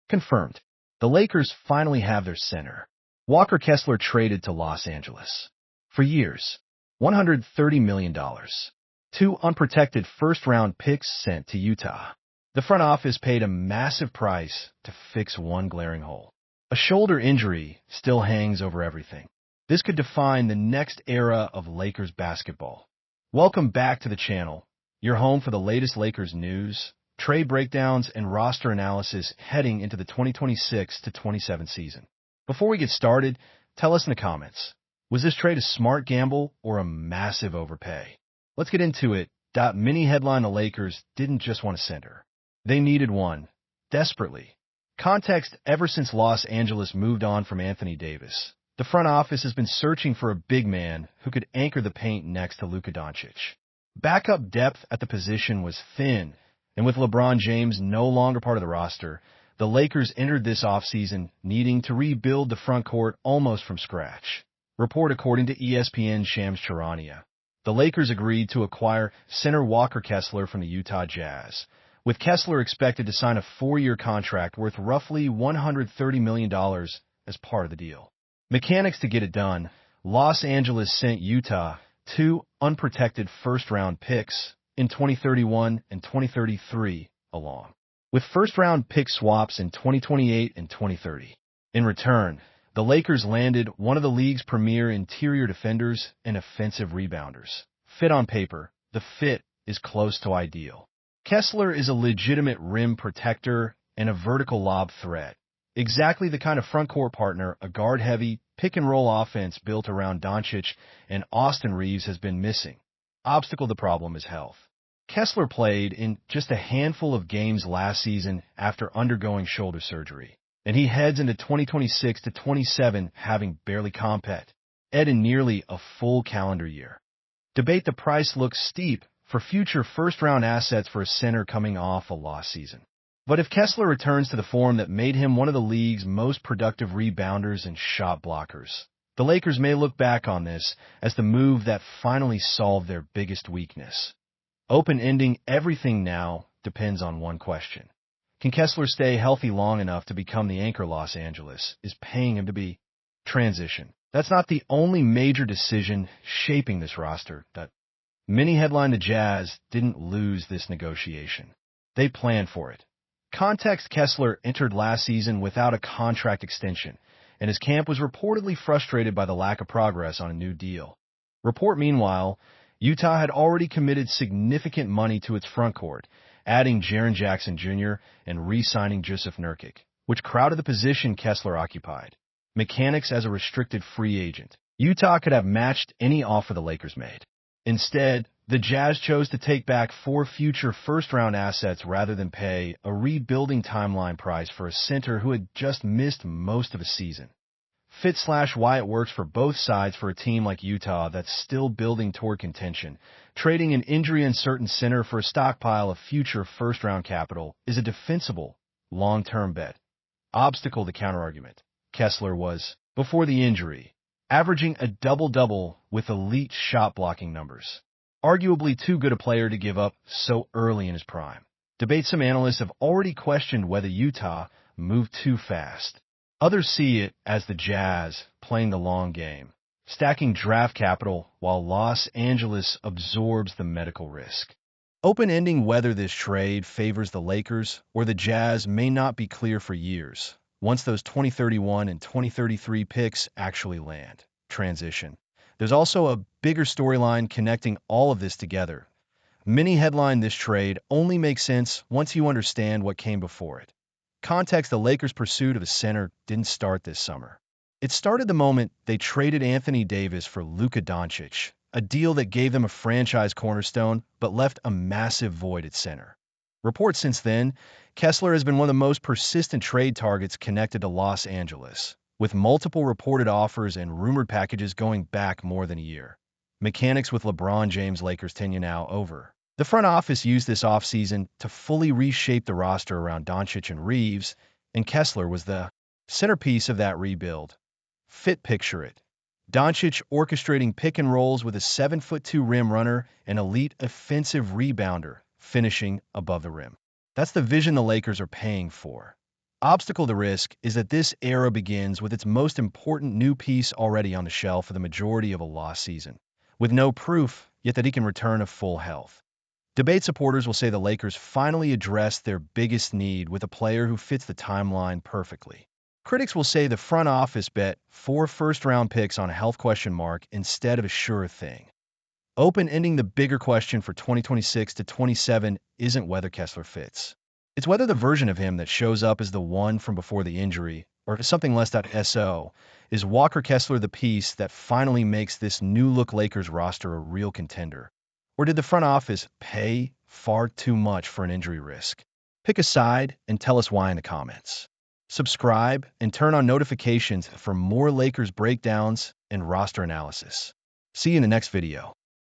Confirmed. The Lakers finally have their center. Walker Kessler traded to Los Angeles. For years. $130 million. Two unprotected first-round picks sent to Utah. The front office paid a massive price to fix one glaring hole. A shoulder injury still hangs over everything. This could define the next era of Lakers basketball. Welcome back to the channel, your home for the latest Lakers news, trade breakdowns, and roster analysis heading into the 2026-27 season. Before we get started, tell us in the comments, was this trade a smart gamble or a massive overpay? Let's get into it. Mini headline: the Lakers didn't just want a center. They needed one, desperately. Context: ever since Los Angeles moved on from Anthony Davis, the front office has been searching for a big man who could anchor the paint next to Luka Doncic. Backup depth at the position was thin, and with LeBron James no longer part of the roster, the Lakers entered this offseason needing to rebuild the front court almost from scratch. Report according to ESPN Shams Charania. The Lakers agreed to acquire center Walker Kessler from the Utah Jazz, with Kessler expected to sign a 4-year contract worth roughly $130 million as part of the deal. Mechanics to get it done: Los Angeles sent Utah 2 unprotected first-round picks in 2031 and 2033 along with first-round pick swaps in 2028 and 2030. In return, the Lakers landed one of the league's premier interior defenders and offensive rebounders. Fit on paper, the fit is close to ideal. Kessler is a legitimate rim protector and a vertical lob threat. Exactly the kind of front-court partner a guard-heavy, pick-and-roll offense built around Doncic and Austin Reeves has been missing. Obstacle: the problem is health. Kessler played in just a handful of games last season after undergoing shoulder surgery, and he heads into 2026-27 having barely comped in nearly a full calendar year. Debate: the price looks steep for future first-round assets for a center coming off a lost season. But if Kessler returns to the form that made him one of the league's most productive rebounders and shot blockers, the Lakers may look back on this as the move that finally solved their biggest weakness. Open-ending: everything now depends on one question. Can Kessler stay healthy long enough to become the anchor Los Angeles is paying him to be? Transition: that's not the only major decision shaping this roster. Mini headline: the Jazz didn't lose this negotiation. They planned for it. Context: Kessler entered last season without a contract extension, and his camp was reportedly frustrated by the lack of progress on a new deal. Report: meanwhile, Utah had already committed significant money to its frontcourt, adding Jaren Jackson Jr. and re-signing Jusuf Nurkic, which crowded the position Kessler occupied. Mechanics: as a restricted free agent, Utah could have matched any offer the Lakers made. Instead, the Jazz chose to take back 4 future first-round assets rather than pay a rebuilding timeline price for a center who had just missed most of a season. Fit/why it works for both sides for a team like Utah that's still building toward contention. Trading an injury-uncertain center for a stockpile of future first-round capital is a defensible, long-term bet. Obstacle: the counterargument: Kessler was, before the injury, averaging a double-double with elite shot-blocking numbers. Arguably too good a player to give up so early in his prime. Debate: some analysts have already questioned whether Utah moved too fast. Others see it as the Jazz playing the long game, stacking draft capital while Los Angeles absorbs the medical risk. Open-ending: whether this trade favors the Lakers or the Jazz may not be clear for years, once those 2031 and 2033 picks actually land. Transition: there's also a bigger storyline connecting all of this together. Mini headline: this trade only makes sense once you understand what came before it. Context: the Lakers' pursuit of a center didn't start this summer. It started the moment they traded Anthony Davis for Luka Doncic, a deal that gave them a franchise cornerstone but left a massive void at center. Reports since then: Kessler has been one of the most persistent trade targets connected to Los Angeles, with multiple reported offers and rumored packages going back more than a year. Mechanics: with LeBron James' Lakers tenure now over, the front office used this offseason to fully reshape the roster around Doncic and Reeves, and Kessler was the centerpiece of that rebuild. Fit: picture it: Doncic orchestrating pick and rolls with a 7'2" rim runner and elite offensive rebounder, finishing above the rim. That's the vision the Lakers are paying for. Obstacle to risk is that this era begins with its most important new piece already on the shelf for the majority of a lost season, with no proof yet that he can return to full health. Debate supporters will say the Lakers finally addressed their biggest need with a player who fits the timeline perfectly. Critics will say the front office bet 4 first-round picks on a health question mark instead of a sure thing. Open-ending the bigger question for 2026 to 27 isn't whether Kessler fits. It's whether the version of him that shows up as the one from before the injury, or something less. So, is Walker Kessler the piece that finally makes this new-look Lakers roster a real contender? Or did the front office pay far too much for an injury risk? Pick a side and tell us why in the comments. Subscribe and turn on notifications for more Lakers breakdowns and roster analysis. See you in the next video.